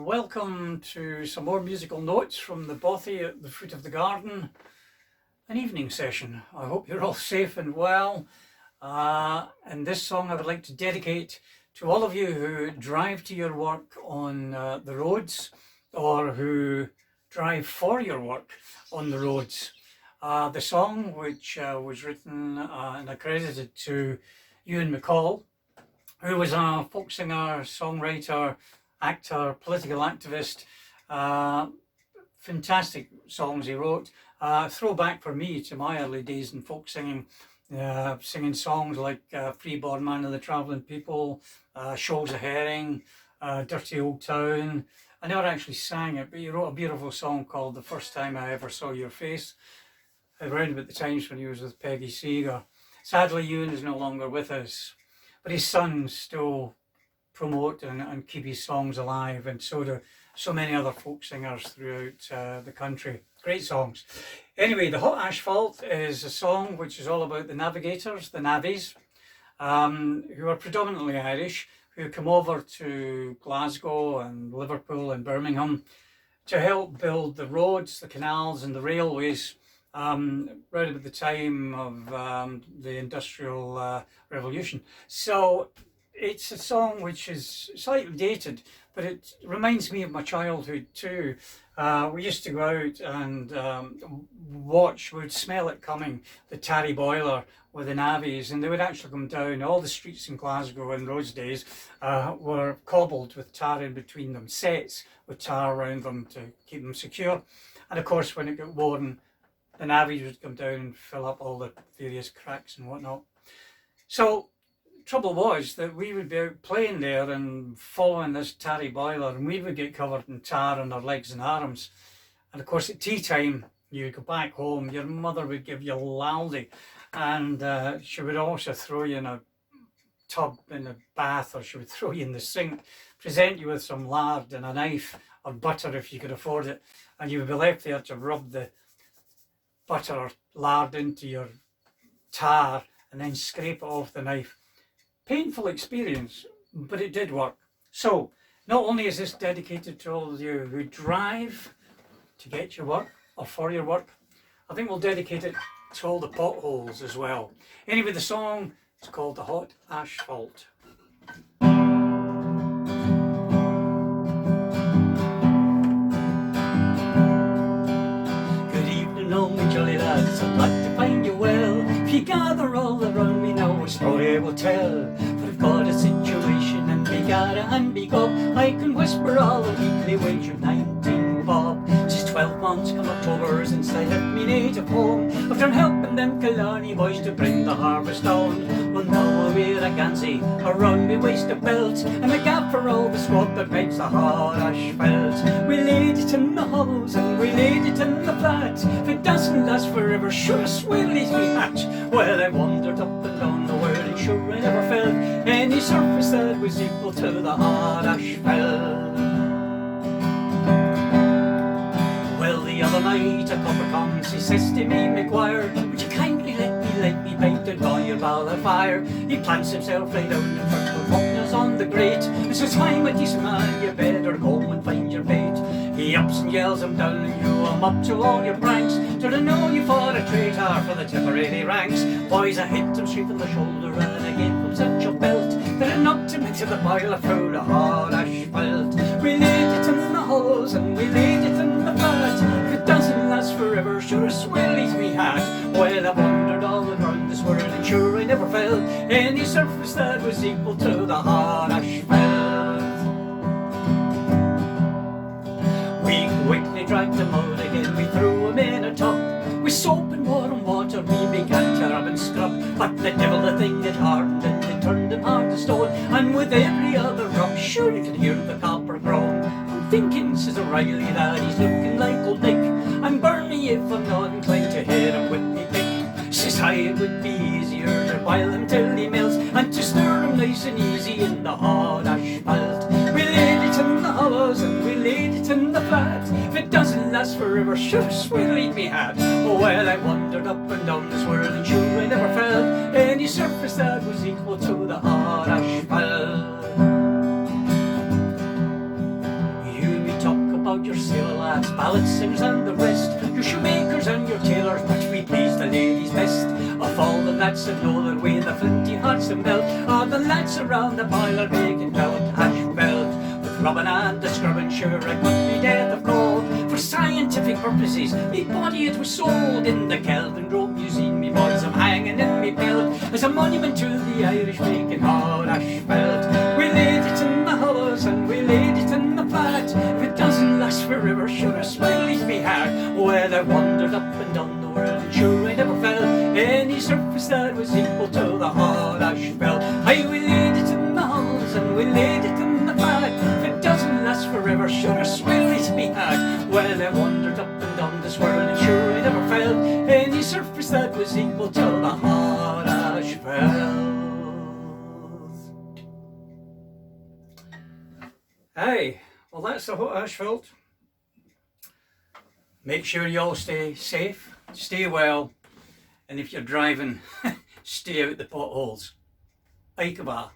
welcome to some more musical notes from the Bothy at the foot of the garden, an evening session. I hope you're all safe and well. And this song I would like to dedicate to all of you who drive to your work on the roads, or who drive for your work on the roads. The song, which was written and accredited to Ewan MacColl, who was a folk singer, songwriter, actor, political activist. Fantastic songs he wrote. Throwback for me to my early days in folk singing, singing songs like Freeborn Man of the Travelling People, Shoals a Herring, Dirty Old Town. I never actually sang it, but he wrote a beautiful song called The First Time I Ever Saw Your Face, around about the times when he was with Peggy Seeger. Sadly, Ewan is no longer with us, but his sons still promote and keep his songs alive, and so do so many other folk singers throughout the country. Great songs. Anyway, the Hot Asphalt is a song which is all about the navigators, the Navvies, who are predominantly Irish, who come over to Glasgow and Liverpool and Birmingham to help build the roads, the canals and the railways right about the time of the Industrial Revolution. So it's a song which is slightly dated, but it reminds me of my childhood too. We used to go out and watch, we would smell it coming, the tarry boiler with the Navvies, and they would actually come down. All the streets in Glasgow in those days were cobbled with tar in between them, sets with tar around them to keep them secure. And of course, when it got worn, the Navvies would come down and fill up all the various cracks and whatnot. So trouble was that we would be out playing there and following this tarry boiler, and we would get covered in tar on our legs and arms. And of course at tea time, you would go back home, your mother would give you laldy, and she would also throw you in a tub in a bath, or she would throw you in the sink, present you with some lard and a knife or butter if you could afford it, and you would be left there to rub the butter or lard into your tar and then scrape it off the knife. Painful experience, but it did work. So not only is this dedicated to all of you who drive to get your work or for your work, I think we'll dedicate it to all the potholes as well. Anyway, the song is called The Hot Asphalt. Good evening, all my jolly lads, I'm glad to find you well. If you gather all around me now, a story I will tell. For I've got a situation and me gotta and me gob. I can whisper all the weekly wage of 19 bob. 'Tis 12 months come October since I left me native home. I've done helping them Killarney boys to bring the harvest on. Well, now I wear a gansy around me waist a belt, and a gap for all the squad that makes the hot asphalt. We laid it in the hollows and we laid it in the flat. If it doesn't last forever, sure as we'll leave me hatch. Well, I wandered up and down the world, and sure I never felt any surface that was equal to the hot asphalt. Well, the other night a copper comes, he says to me, "Maguire, would you kindly let me paint and buy your Ballad fire?" He plants himself right out in front of Buckner's on the grate, and says, "I'm a decent man, you better go and find your bait." He ups and yells, "I'm down and you, I'm up to all your pranks. Did I know you for a traitor for the Tipperary ranks?" Boys, I hit him straight on the shoulder and I gave him such a belt that I knocked him into the boiler through the hot asphalt. We laid it in the hollows and we laid it in the flat. If it doesn't last forever, sure as well eat me hat. Well, I wandered all around this world and sure I never felt any surface that was equal to the hot asphalt. We quickly dragged them out again, we threw them in a tub. With soap and warm water we began to rub and scrub. But the devil, the thing had hardened and it turned him hard to stone. And with every other rub, sure you could hear the copper groan. I'm thinking, says O'Reilly, that he's looking like old Nick. And burn me if I'm not inclined to hit him with me pick. Says I, it would be easier to boil him till he melts, and to stir him nice and easy in the hot asphalt. We laid it in the hollows and we laid it in the flat. If it doesn't last forever, sure as we'll leave me hat. Oh well, I wandered up and down this world, and sure I never felt any surface that was equal to the hot asphalt. You about your sailor lads, ballad singers and the rest, your shoemakers and your tailors, which we please the ladies best. Of all the lads that know their way, the flinty hearts and belt, are the lads around the boiler making Hot Asphalt. With rubbing and a scrubbing, sure it could be death of cold. For scientific purposes, me body it was sold in the Kelvin Grove Museum. Me boys I'm hanging in me belt as a monument to the Irish making Hot Asphalt. We laid it in the hollows and we laid it in the flat. If it doesn't last forever, sure a smile leaves me heart. Well, I wandered up and down the world and sure I never felt any surface that was equal to the Hot Asphalt. Aye, we laid it in the hollows and we laid it in the flat. If it doesn't last forever, sure a smile leaves me heart. Well, I wandered up and down this world and sure I never felt any surface that was equal to the Hot Asphalt. Aye, well that's the Hot Asphalt. Make sure you all stay safe, stay well, and if you're driving, stay out the potholes. Aye, kebab.